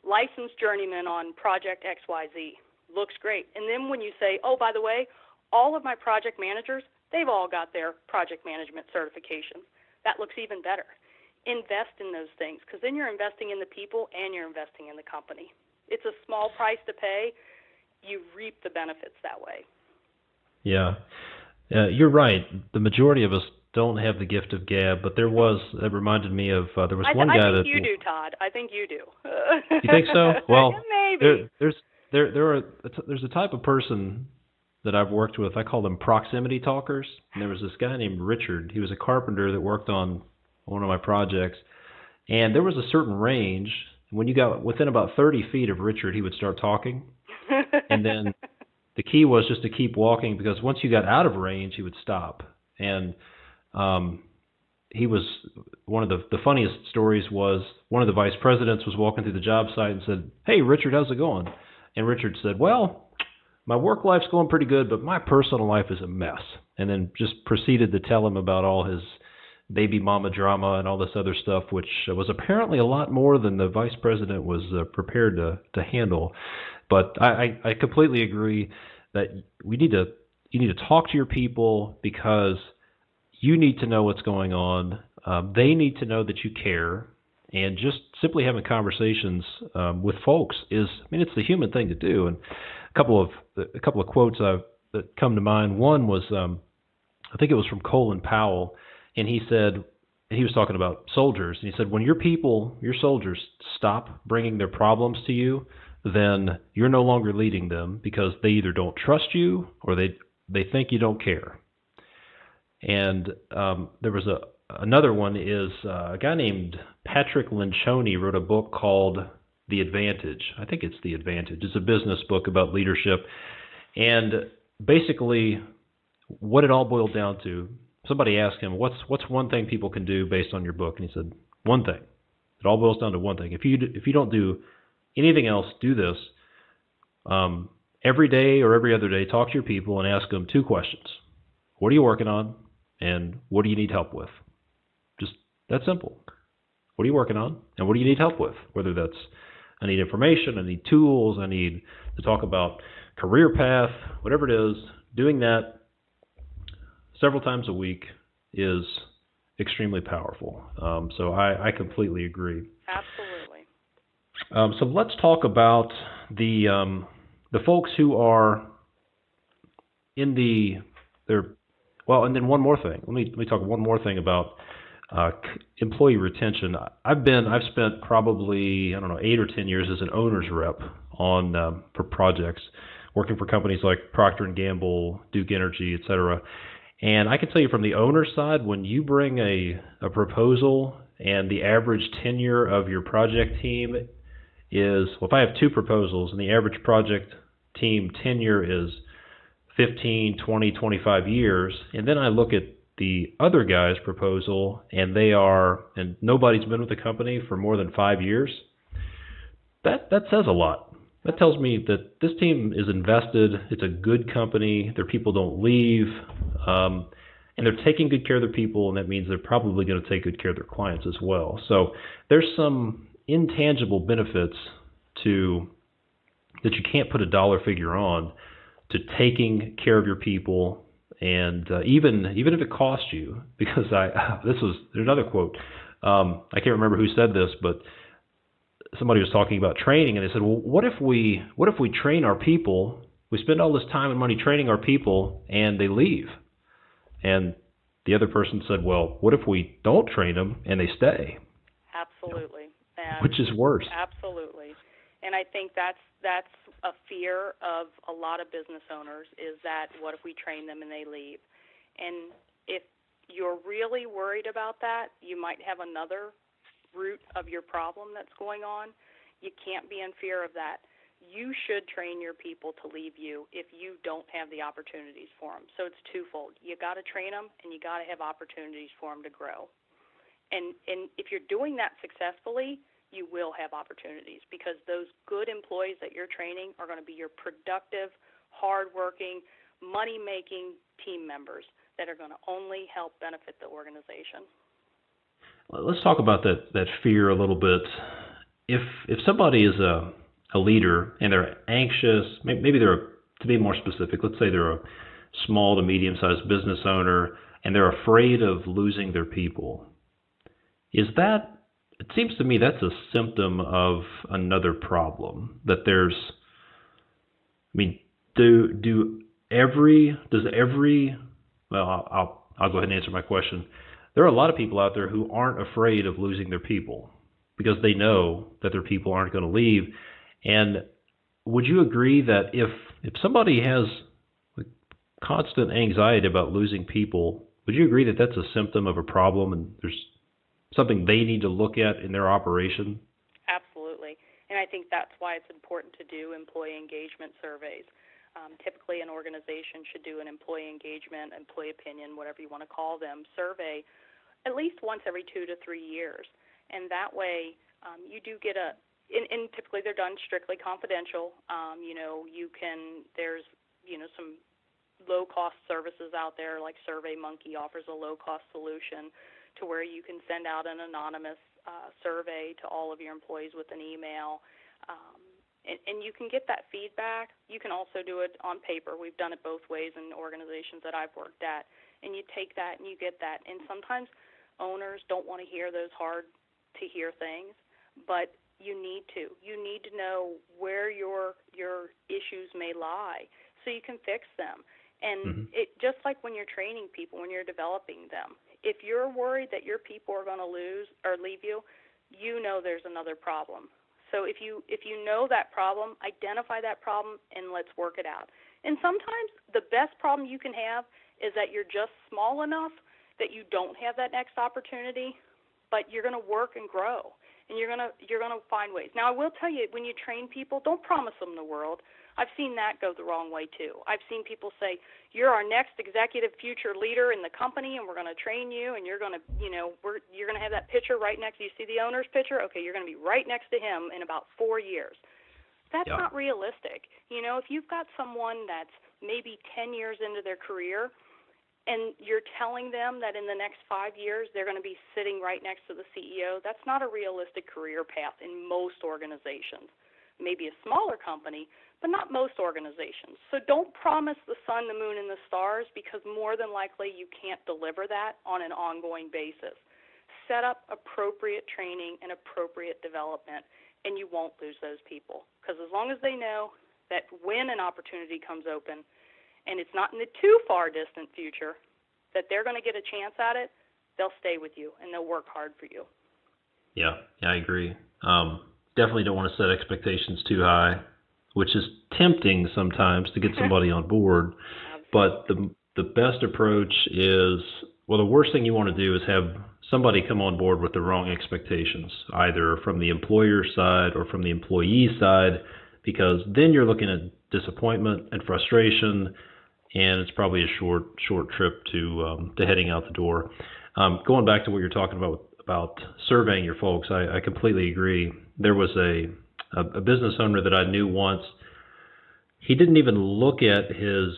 licensed journeymen on project XYZ? Looks great. And then when you say, oh, by the way, all of my project managers, they've all got their project management certifications. That looks even better. Invest in those things, because then you're investing in the people and you're investing in the company. It's a small price to pay. You reap the benefits that way. Yeah. You're right. The majority of us don't have the gift of gab, but that reminded me of, there was one guy that... I think you do, Todd. I think you do. You think so? Well, maybe. There's a type of person that I've worked with. I call them proximity talkers. And there was this guy named Richard. He was a carpenter that worked on one of my projects. And there was a certain range. When you got within about 30 feet of Richard, he would start talking. And then the key was just to keep walking, because once you got out of range, he would stop. And he was one of the funniest stories was one of the vice presidents was walking through the job site and said, "Hey, Richard, how's it going?" And Richard said, "Well, my work life's going pretty good, but my personal life is a mess." And then just proceeded to tell him about all his baby mama drama and all this other stuff, which was apparently a lot more than the vice president was prepared to handle. But I completely agree that you need to talk to your people, because you need to know what's going on. They need to know that you care, and just simply having conversations with folks it's the human thing to do. And a couple of quotes that come to mind. One was I think it was from Colin Powell, and he was talking about soldiers, and he said, when your soldiers stop bringing their problems to you, then you're no longer leading them, because they either don't trust you or they think you don't care. And there was another one is a guy named Patrick Lencioni wrote a book called The Advantage. I think it's The Advantage. It's a business book about leadership. And basically what it all boiled down to, somebody asked him, what's one thing people can do based on your book? And he said, one thing. It all boils down to one thing. If you don't do anything else, do this. Every day or every other day, talk to your people and ask them two questions. What are you working on? And what do you need help with? Just that simple. What are you working on? And what do you need help with? Whether that's, I need information, I need tools, I need to talk about career path, whatever it is, doing that several times a week is extremely powerful. So I completely agree. Absolutely. So let's talk about the folks who are in well, and then one more thing. Let me talk one more thing about employee retention. I've spent probably 8 or 10 years as an owner's rep on for projects, working for companies like Procter & Gamble, Duke Energy, et cetera. And I can tell you from the owner's side, when you bring a proposal and the average tenure of your project team is, well, if I have two proposals and the average project team tenure is 15, 20, 25 years, and then I look at the other guy's proposal and nobody's been with the company for more than 5 years, that says a lot. That tells me that this team is invested, it's a good company, their people don't leave, and they're taking good care of their people, and that means they're probably going to take good care of their clients as well. So there's some intangible benefits that you can't put a dollar figure on, to taking care of your people, and even if it costs you, because there's another quote. I can't remember who said this, but somebody was talking about training, and they said, well, what if we train our people? We spend all this time and money training our people, and they leave. And the other person said, well, what if we don't train them and they stay? Absolutely. Which is worse. Absolutely. And I think that's a fear of a lot of business owners, is that what if we train them and they leave? And if you're really worried about that, you might have another root of your problem that's going on. You can't be in fear of that. You should train your people to leave you if you don't have the opportunities for them. So it's twofold. You got to train them, and you got to have opportunities for them to grow. And if you're doing that successfully, you will have opportunities, because those good employees that you're training are going to be your productive, hardworking, money-making team members that are going to only help benefit the organization. Let's talk about that fear a little bit. If somebody is a leader and they're anxious, maybe they're, to be more specific, let's say they're a small to medium-sized business owner and they're afraid of losing their people. Is that, it seems to me that's a symptom of another problem. That there's, I mean, does every, well, I'll go ahead and answer my question. There are a lot of people out there who aren't afraid of losing their people because they know that their people aren't going to leave. And would you agree that if somebody has constant anxiety about losing people, would you agree that that's a symptom of a problem and there's something they need to look at in their operation? Absolutely. And I think that's why it's important to do employee engagement surveys. Typically, an organization should do an employee engagement, employee opinion, whatever you want to call them, survey at least once every 2 to 3 years. And that way, you do get and typically they're done strictly confidential. There's some low-cost services out there, like SurveyMonkey offers a low-cost solution to where you can send out an anonymous survey to all of your employees with an email. And you can get that feedback. You can also do it on paper. We've done it both ways in organizations that I've worked at. And you take that and you get that. And sometimes owners don't want to hear those hard-to-hear things, but you need to. You need to know where your issues may lie so you can fix them. And it just like when you're training people, when you're developing them, if you're worried that your people are going to lose or leave you, you know there's another problem. So if you know that problem, identify that problem and let's work it out. And sometimes the best problem you can have is that you're just small enough that you don't have that next opportunity, but you're going to work and grow, and you're going to find ways. Now, I will tell you, when you train people, don't promise them the world. I've seen that go the wrong way too. I've seen people say, "You're our next executive future leader in the company, and we're going to train you, and you're going to, you're going to have that picture right next. You see the owner's picture? Okay, you're going to be right next to him in about 4 years." That's not realistic. If you've got someone that's maybe 10 years into their career, and you're telling them that in the next 5 years they're going to be sitting right next to the CEO, that's not a realistic career path in most organizations. Maybe a smaller company, but not most organizations. So don't promise the sun, the moon, and the stars, because more than likely you can't deliver that on an ongoing basis. Set up appropriate training and appropriate development, and you won't lose those people. Because as long as they know that when an opportunity comes open, and it's not in the too far distant future, that they're going to get a chance at it, they'll stay with you, and they'll work hard for you. Yeah, I agree. Definitely don't want to set expectations too high, which is tempting sometimes to get somebody on board. But the best approach is, well, the worst thing you want to do is have somebody come on board with the wrong expectations, either from the employer side or from the employee side, because then you're looking at disappointment and frustration, and it's probably a short trip to heading out the door. Going back to what you're talking about surveying your folks, I completely agree. There was a business owner that I knew once. He didn't even look at his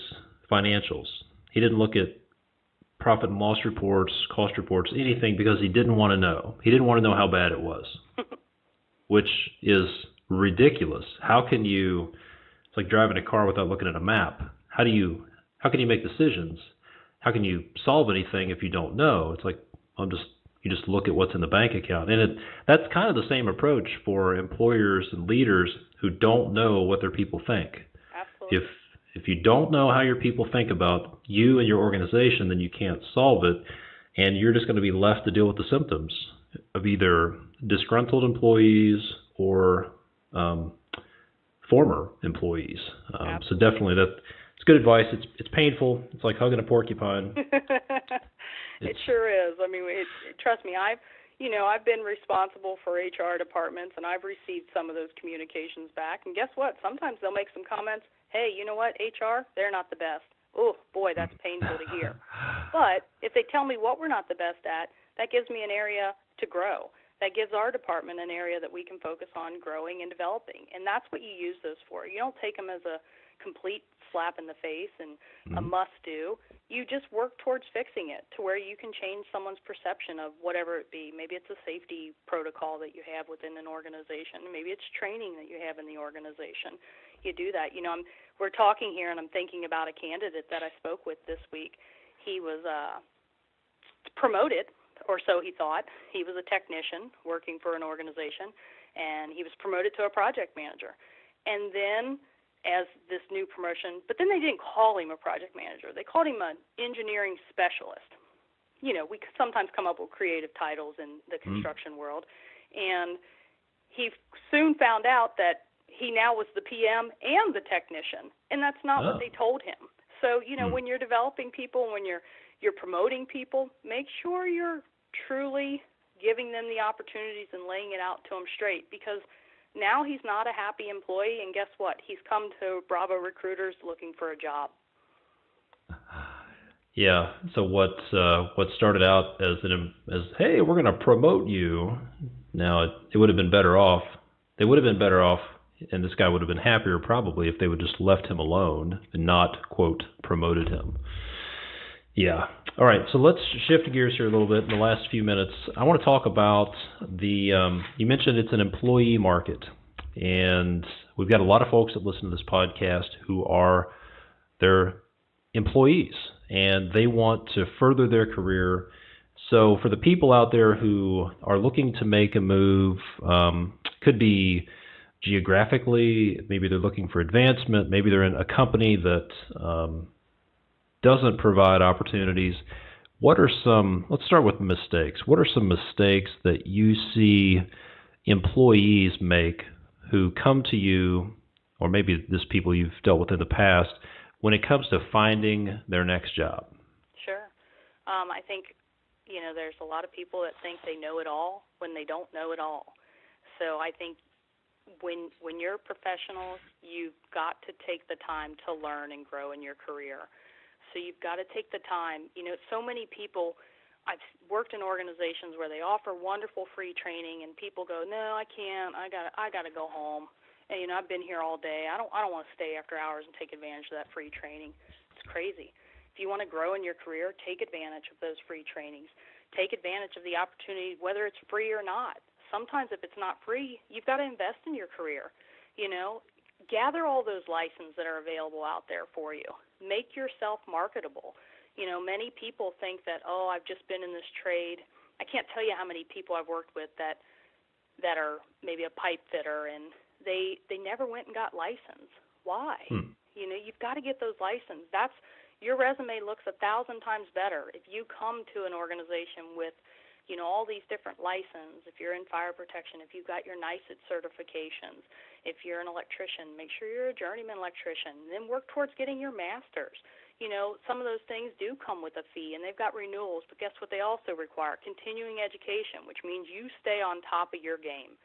financials. He didn't look at profit and loss reports, cost reports, anything, because he didn't want to know. He didn't want to know how bad it was, which is ridiculous. How can you? It's like driving a car without looking at a map. How can you make decisions? How can you solve anything if you don't know? It's like you just look at what's in the bank account. And that's kind of the same approach for employers and leaders who don't know what their people think. Absolutely. If you don't know how your people think about you and your organization, then you can't solve it, and you're just going to be left to deal with the symptoms of either disgruntled employees or former employees. So definitely it's good advice. It's painful. It's like hugging a porcupine. It sure is. I mean, trust me, I've been responsible for HR departments, and I've received some of those communications back. And guess what? Sometimes they'll make some comments. Hey, you know what, HR, they're not the best. Oh, boy, that's painful to hear. But if they tell me what we're not the best at, that gives me an area to grow. That gives our department an area that we can focus on growing and developing. And that's what you use those for. You don't take them as a complete slap in the face and a must-do. you just work towards fixing it to where you can change someone's perception of whatever it be. Maybe it's a safety protocol that you have within an organization. Maybe it's training that you have in the organization. You do that. We're talking here, and I'm thinking about a candidate that I spoke with this week. He was promoted, or so he thought. He was a technician working for an organization, and he was promoted to a project manager. And then as this new promotion, but then they didn't call him a project manager. They called him an engineering specialist. We sometimes come up with creative titles in the construction world. And he soon found out that he now was the PM and the technician, and that's not what they told him. So, when you're developing people, when you're promoting people, make sure you're truly giving them the opportunities and laying it out to them straight, because now he's not a happy employee, and guess what? He's come to Bravo Recruiters looking for a job. Yeah. So what started out as hey, we're going to promote you. Now it would have been better off. They would have been better off, and this guy would have been happier probably if they would just left him alone and not, quote, promoted him. Yeah. All right. So let's shift gears here a little bit in the last few minutes. I want to talk about you mentioned it's an employee market, and we've got a lot of folks that listen to this podcast who are their employees, and they want to further their career. So for the people out there who are looking to make a move, could be geographically, maybe they're looking for advancement, maybe they're in a company that doesn't provide opportunities. Let's start with mistakes. What are some mistakes that you see employees make who come to you, or maybe this people you've dealt with in the past, when it comes to finding their next job? Sure. I think, there's a lot of people that think they know it all when they don't know it all. So I think when you're professionals, you've got to take the time to learn and grow in your career. So you've got to take the time. So many people, I've worked in organizations where they offer wonderful free training, and people go, no, I can't. I got to go home. And, I've been here all day. I don't want to stay after hours and take advantage of that free training. It's crazy. If you want to grow in your career, take advantage of those free trainings. Take advantage of the opportunity, whether it's free or not. Sometimes if it's not free, you've got to invest in your career. Gather all those licenses that are available out there for you. Make yourself marketable. Many people think that, I've just been in this trade. I can't tell you how many people I've worked with that are maybe a pipe fitter, and they never went and got licensed. Why? You've got to get those licenses. Your resume looks 1,000 times better if you come to an organization with all these different licenses. If you're in fire protection, if you've got your NICET certifications, if you're an electrician, make sure you're a journeyman electrician, then work towards getting your master's. Some of those things do come with a fee, and they've got renewals, but guess what they also require? Continuing education, which means you stay on top of your game.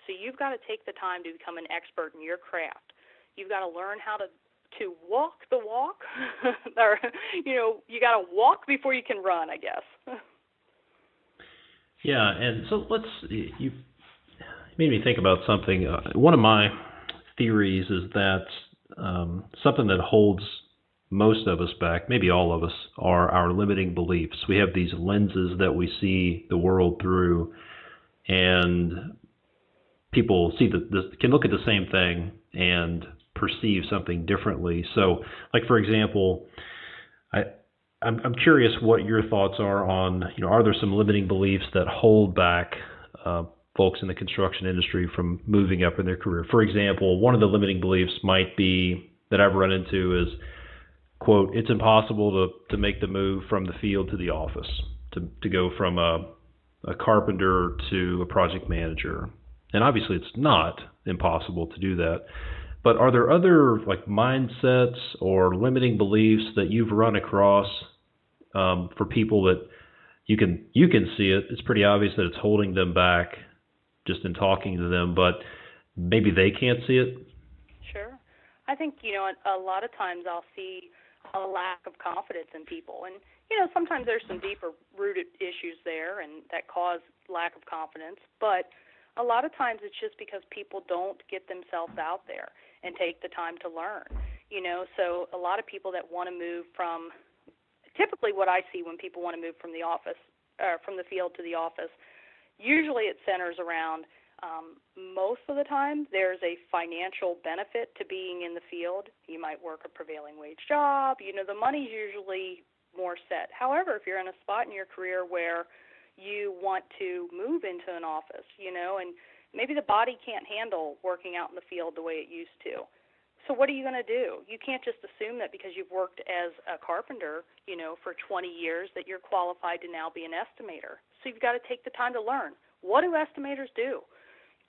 So you've got to take the time to become an expert in your craft. You've got to learn how to walk the walk, or, you got to walk before you can run, I guess. Yeah, and so you made me think about something. One of my theories is that something that holds most of us back, maybe all of us, are our limiting beliefs. We have these lenses that we see the world through, and people can look at the same thing and perceive something differently. So, like for example, I'm curious what your thoughts are on, are there some limiting beliefs that hold back folks in the construction industry from moving up in their career? For example, one of the limiting beliefs might be that I've run into is, quote, it's impossible to make the move from the field to the office, to go from a carpenter to a project manager. And obviously it's not impossible to do that. But are there other mindsets or limiting beliefs that you've run across for people that you can see it? It's pretty obvious that it's holding them back just in talking to them, but maybe they can't see it? Sure. I think, a lot of times I'll see a lack of confidence in people. And, sometimes there's some deeper rooted issues there and that cause lack of confidence. But a lot of times it's just because people don't get themselves out there and take the time to learn. So a lot of people that want to move from typically what I see when people want to move from the office, from the field to the office, usually it centers around, most of the time, there's a financial benefit to being in the field. You might work a prevailing wage job. The money's usually more set. However, if you're in a spot in your career where you want to move into an office, and maybe the body can't handle working out in the field the way it used to. So what are you going to do? You can't just assume that because you've worked as a carpenter, for 20 years that you're qualified to now be an estimator. So you've got to take the time to learn. What do estimators do?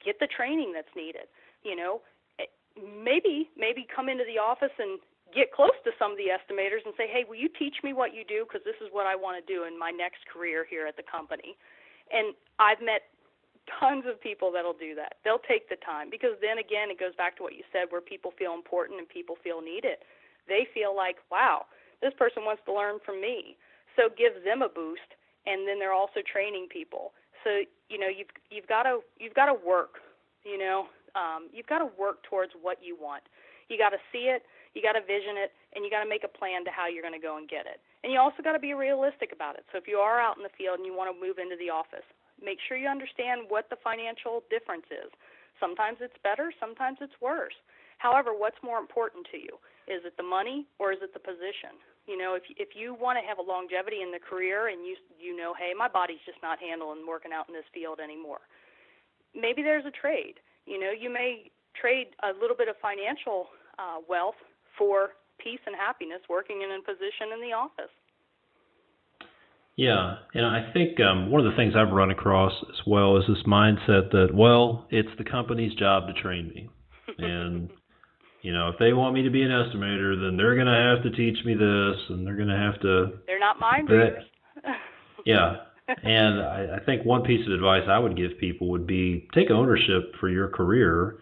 Get the training that's needed. Maybe come into the office and get close to some of the estimators and say, hey, will you teach me what you do, because this is what I want to do in my next career here at the company. And I've met tons of people that'll do that. They'll take the time, because then again it goes back to what you said, where people feel important and people feel needed. They feel like, wow, this person wants to learn from me. So give them a boost, and then they're also training people. So you've got to work. You've got to work towards what you want. You got to see it, you got to vision it, and you got to make a plan to how you're going to go and get it. And you also got to be realistic about it. So if you are out in the field and you want to move into the office, make sure you understand what the financial difference is. Sometimes it's better, sometimes it's worse. However, what's more important to you? Is it the money or is it the position? If you want to have a longevity in the career and you know, hey, my body's just not handling working out in this field anymore, maybe there's a trade. You may trade a little bit of financial wealth for peace and happiness working in a position in the office. Yeah, and I think one of the things I've run across as well is this mindset that, well, it's the company's job to train me. And, if they want me to be an estimator, then they're going to have to teach me this, and they're going to have to... They're not mind readers. Yeah, and I think one piece of advice I would give people would be take ownership for your career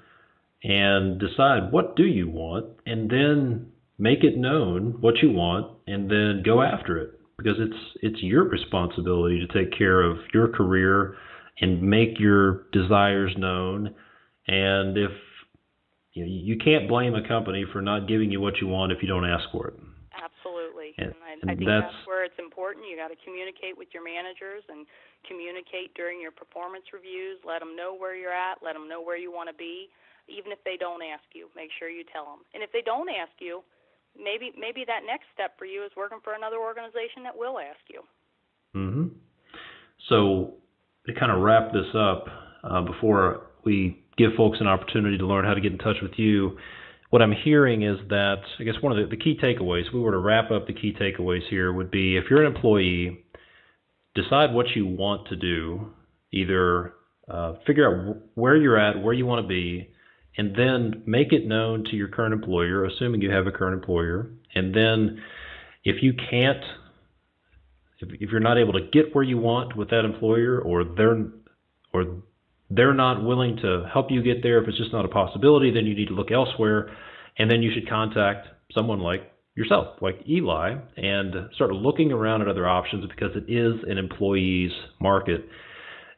and decide what do you want, and then make it known what you want, and then go after it. Because it's your responsibility to take care of your career and make your desires known. And if you can't blame a company for not giving you what you want if you don't ask for it. Absolutely. And I think that's where it's important. You got to communicate with your managers and communicate during your performance reviews. Let them know where you're at. Let them know where you want to be. Even if they don't ask you, make sure you tell them. And if they don't ask you, maybe that next step for you is working for another organization that will ask you. Mm-hmm. So to kind of wrap this up, before we give folks an opportunity to learn how to get in touch with you, what I'm hearing is that, I guess one of the key takeaways, if we were to wrap up the key takeaways here, would be if you're an employee, decide what you want to do, either figure out where you're at, where you want to be, and then make it known to your current employer, assuming you have a current employer. And then if you can't, if you're not able to get where you want with that employer, or they're not willing to help you get there, if it's just not a possibility, then you need to look elsewhere. And then you should contact someone like yourself, like Eli, and start looking around at other options, because it is an employee's market.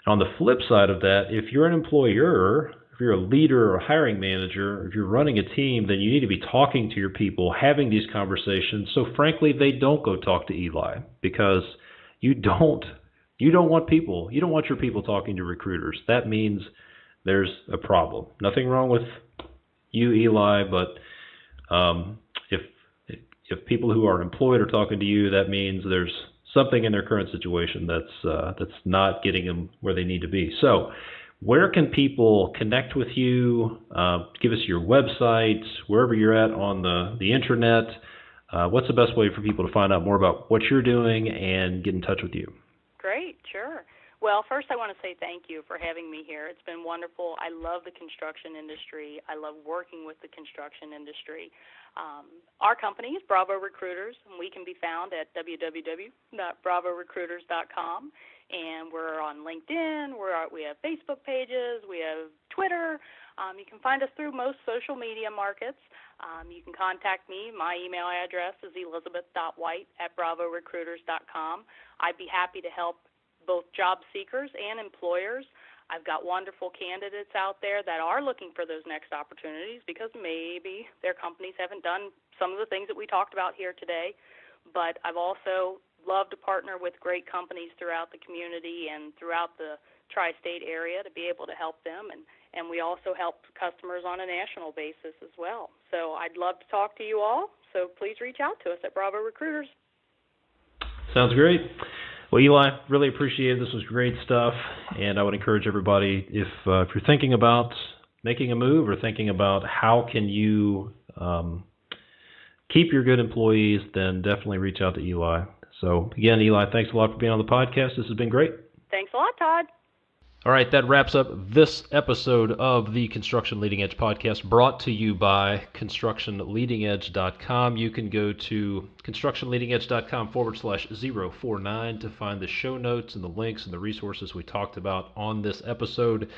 On the flip side of that, if you're an employer, if you're a leader or a hiring manager, if you're running a team, then you need to be talking to your people, having these conversations. So frankly, they don't go talk to Eli, because you don't want your people talking to recruiters. That means there's a problem. Nothing wrong with you, Eli, but if people who are employed are talking to you, that means there's something in their current situation that's not getting them where they need to be. So where can people connect with you? Give us your website, wherever you're at on the internet. What's the best way for people to find out more about what you're doing and get in touch with you? Great, sure. Well, first I want to say thank you for having me here. It's been wonderful. I love the construction industry. I love working with the construction industry. Our company is Bravo Recruiters, and we can be found at www.bravorecruiters.com. And we're on LinkedIn. We have Facebook pages. We have Twitter. You can find us through most social media markets. You can contact me. My email address is elizabeth.white@bravorecruiters.com. I'd be happy to help both job seekers and employers. I've got wonderful candidates out there that are looking for those next opportunities, because maybe their companies haven't done some of the things that we talked about here today. But I've also loved to partner with great companies throughout the community and throughout the tri-state area to be able to help them, and we also help customers on a national basis as well. So I'd love to talk to you all, so please reach out to us at Bravo Recruiters. Sounds great. Well, Eli, really appreciate it. This was great stuff, and I would encourage everybody, if you're thinking about making a move or thinking about how can you keep your good employees, then definitely reach out to Eli. So, again, Eli, thanks a lot for being on the podcast. This has been great. Thanks a lot, Todd. All right, that wraps up this episode of the Construction Leading Edge podcast, brought to you by ConstructionLeadingEdge.com. You can go to ConstructionLeadingEdge.com/049 to find the show notes and the links and the resources we talked about on this episode.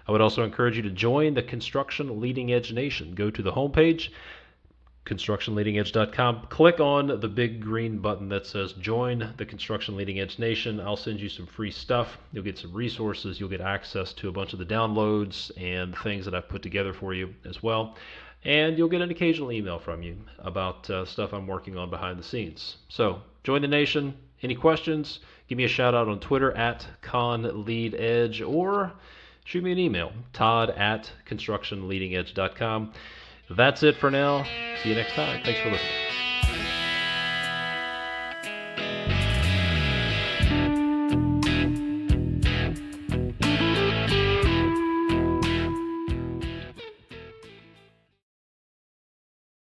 I would also encourage you to join the Construction Leading Edge Nation. Go to the homepage, ConstructionLeadingEdge.com. Click on the big green button that says Join the Construction Leading Edge Nation. I'll send you some free stuff. You'll get some resources. You'll get access to a bunch of the downloads and things that I've put together for you as well. And you'll get an occasional email from you about stuff I'm working on behind the scenes. So join the nation. Any questions? Give me a shout out on Twitter at ConLeadEdge, or shoot me an email, Todd@ConstructionLeadingEdge.com. That's it for now. See you next time. Thanks for listening.